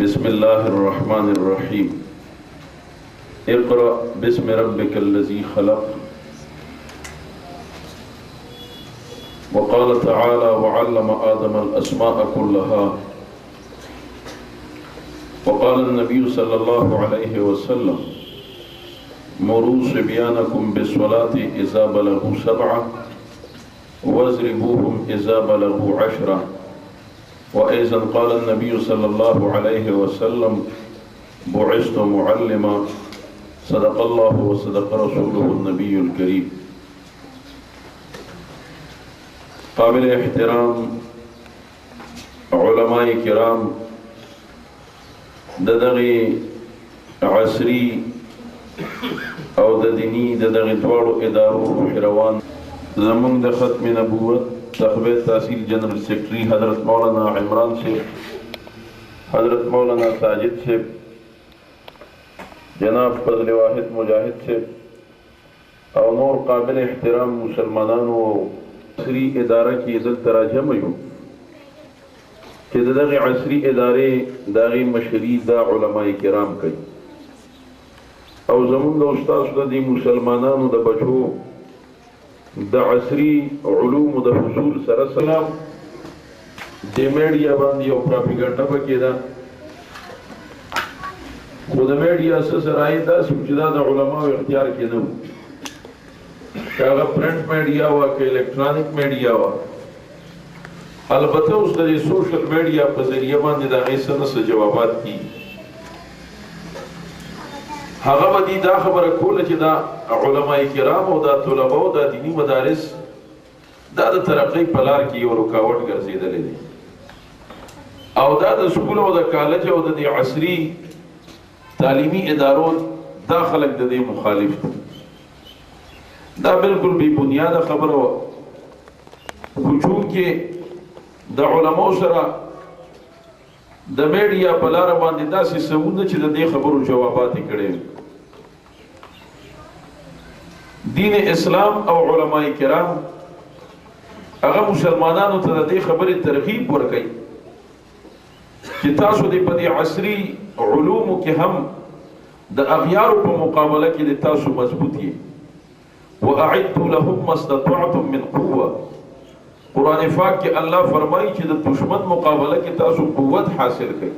بسم الله الرحمن الرحيم اقرأ باسم ربك الذي خلق وقال تعالى وعلم آدم الأسماء كلها وقال النبي صلى الله عليه وسلم مروا صبيانكم بالصلاة إذا بلغوا 7 واضربوهم إذا بلغوا 10 وأيضا قال النبي صلى الله عليه وسلم بعثت معلما صدق الله وصدق رسوله النبي الكريم. قابل احترام علماء کرام دغه عصری او د دینی دغه دوړو ادارو روان زمونږ د ختم نبوت تخبیر تحصیل جنرل سیکرٹری حضرت مولانا عمران صاحب، حضرت مولانا ساجد صاحب، جناب فضل واحد مجاہد صاحب او نور قابل احترام مسلمانانو عصری اداره کې عزت تراجم یو چې دغه عصری ادارې دغه مشري د علماء کرام کوي او زمونږ د استاد د مسلمانانو د بچو د عصری علوم د حصول سره سلام د میډیا باندې یو پروپاګاندا پکې ده خو د میډیا سره راځي چې دا د علماو اختیار کې نه وو هغه پرنٹ میډیا وا کې الکترونیک میډیا وا البته اوس د سوشل میډیا په ذریعہ باندې دا غي څه جوابات دي هغه باندې دا خبره کوله چې دا علماء کرام او دا طلبه او دا دینی مدارس دا د ترقی په لار کې یو رکاوټ ګرځیدلې دي او دا د سکول او د کالج او د عصري تعلیمی ادارو دا خلک د دې مخالف دي. دا بالکل بی بنیاد خبره و خصوص کې د علماء سره د میډیا په لار باندې داسې سمونه چې د دې خبرو جوابات کړي دین اسلام او علماء کرام هغه مسلمانانو ته د دې خبرې ترغیب ورکړي چې تاسو د په دې عصري علومو کې هم د اغیارو په مقابله کې د تاسو مضبوط یې وَأَعِدُّوا لَهُمْ مَا اسْتَطَعْتُم مِّن قُوَّةٍ قرآن پاک کې الله فرمایي چې د دشمن مقابله کې تاسو قوت حاصل کړئ.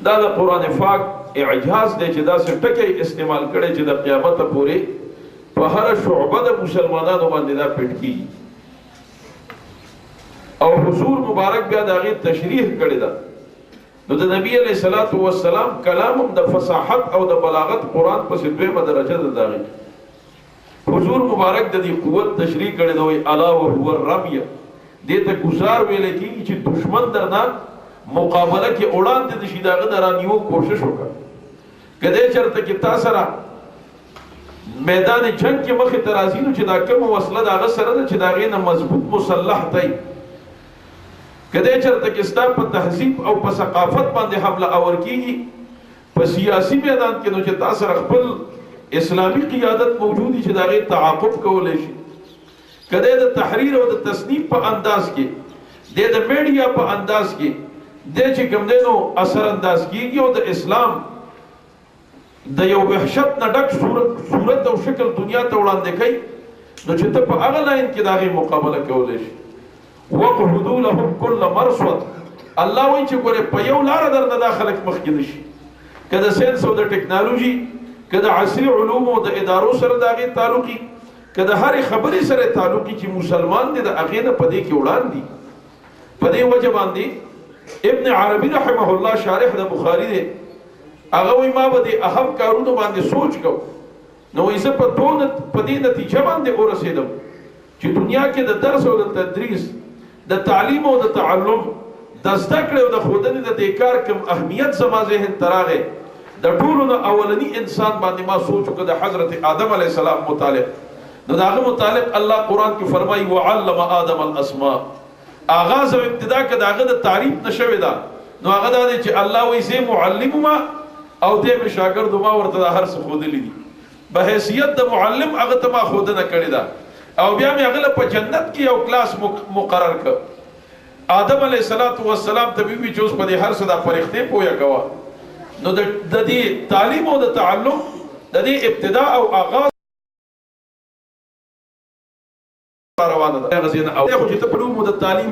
دا د قرآن پاک اعجاز دی چې دا څه ټکی استعمال کړي چې د قیامت پورې په هر شعبه د مسلمانانو باندې دا پټ کیږي او حضور مبارک بیا دا غي تشریح کړی دا نو د نبی علیہ الصلوۃ والسلام کلام د فصاحت او د بلاغت قرآن په سپېمه درجه ده دا حضور مبارک د دې قوت تشریح کړی دی الا وهو الرمي دې ته گزار ویل کیږي چې دشمن درنه مقابله کې وړاندې د شي داغه درانیو کوشش وکړه کله چرته کې تاسو را میدان جنگ کې مخه ترازی نو چې دا کوم وسله داغه سره چې داغه نه مضبوط مسلح دی کله چرته کې ستا په تهذیب او په ثقافت باندې حمله اور کیږي په سیاسي میدان کې نو چې تاسو خپل اسلامی قیادت موجودی چې داغه تعاقب کولای شي کله د تحریر او د تصنیف په انداز کې د میډیا په انداز کې د چې کوم دینو اثر انداز کیږي او د اسلام د یو وحشت نه ډک صورت او شکل دنیا ته وړاندې کوي نو چې ته په هغه لاین کې داغه مقابله کولای شي وقعدوا لهم كل مرصد الله وایي چې ګوره په یو لار درنه داخلك مخکې نشي کله ساينس او د ټیکنالوژي کله عصري علوم او د ادارو سره داغه تعلقي کله هر خبري سره تعلقي چې مسلمان دي د اغه نه پدې کې وړاندې پدې وجه باندې ابن عربي رحمه الله شارح د بخاري دی هغه وی ما به اهم کارونو باندې سوچ کو نو یې په پدې نتیجه باندې ورسېدم چې دنیا کې د درس او د تدریس د تعلیم او د تعلم د زده کړې او د خودنې د دې کار کوم اهمیت زما ذهن تراغه د ټولو اولنی انسان باندې ما سوچ وکړ د حضرت آدم علیه السلام متعلق نو داغه متعلق الله قرآن کې فرمایي وعلم آدم الاسماء آغاز او ابتدا کې داغه د تعریف نشوي دا نو هغه دا چې الله وایي زه معلم ما او دې شاګرد ما ورته هر څه خودلې دي به حیثیت د معلم هغه ته ما خودنه کړی دا او بیا مې هغه په جنت کې یو کلاس مقرر کړ آدم علیہ السلام ته وی چې اوس په دې هر څه د فرښتې پویا کوا نو د دې تعلیم او د تعلم د دې ابتداء او آغاز روانه ده غزينه او خو چې ته په لومو د تعلیم